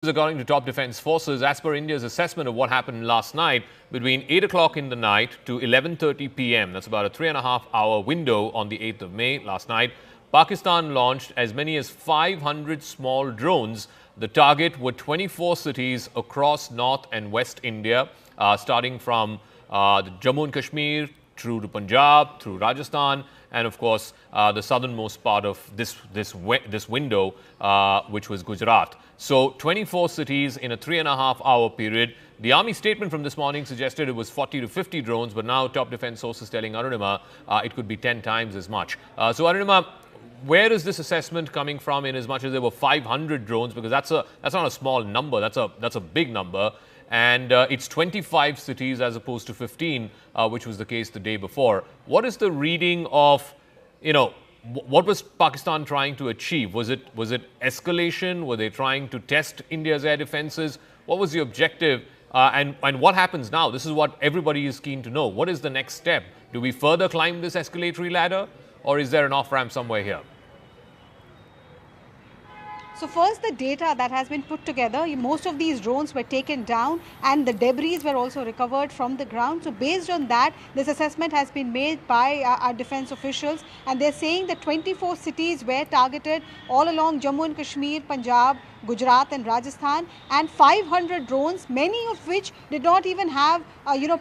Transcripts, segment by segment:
According to top defense forces, as per India's assessment of what happened last night, between 8 o'clock in the night to 11:30 p.m., that's about a 3.5-hour window on the 8th of May last night, Pakistan launched as many as 500 small drones. The target were 24 cities across North and West India, starting from the Jammu and Kashmir through to Punjab, through Rajasthan, and of course the southernmost part of this window, which was Gujarat. So 24 cities in a 3.5-hour period. The army statement from this morning suggested it was 40 to 50 drones, but now top defense sources telling Arunima it could be 10 times as much. So Arunima, where is this assessment coming from, in as much as there were 500 drones? Because that's not a small number. That's a big number. And it's 25 cities as opposed to 15, which was the case the day before. What is the reading of, what was Pakistan trying to achieve? Was it escalation? Were they trying to test India's air defenses? What was the objective? And what happens now? This is what everybody is keen to know. What is the next step? Do we further climb this escalatory ladder, or is there an off-ramp somewhere here? So first, the data that has been put together, most of these drones were taken down and the debris were also recovered from the ground. So based on that, this assessment has been made by our defense officials, and they're saying that 24 cities were targeted all along Jammu and Kashmir, Punjab, Gujarat and Rajasthan, and 500 drones, many of which did not even have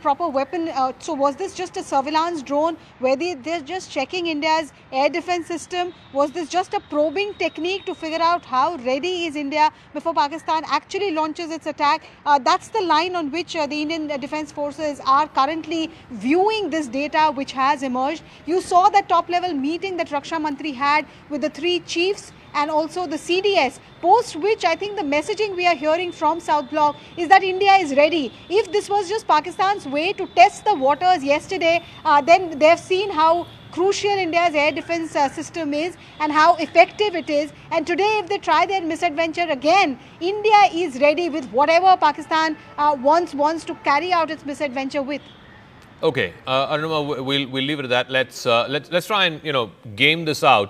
proper weapon. So was this just a surveillance drone where they're just checking India's air defense system? Was this just a probing technique to figure out how ready is India before Pakistan actually launches its attack? That's the line on which the Indian defense forces are currently viewing this data which has emerged. You saw the top level meeting that Raksha Mantri had with the three chiefs and also the CDS, post which I think the messaging we are hearing from South Block is that India is ready. If this was just Pakistan's way to test the waters yesterday, then they've seen how crucial India's air defense system is and how effective it is. And today, if they try their misadventure again, India is ready with whatever Pakistan wants to carry out its misadventure with. Okay, Arunima, we'll leave it at that. Let's try and game this out.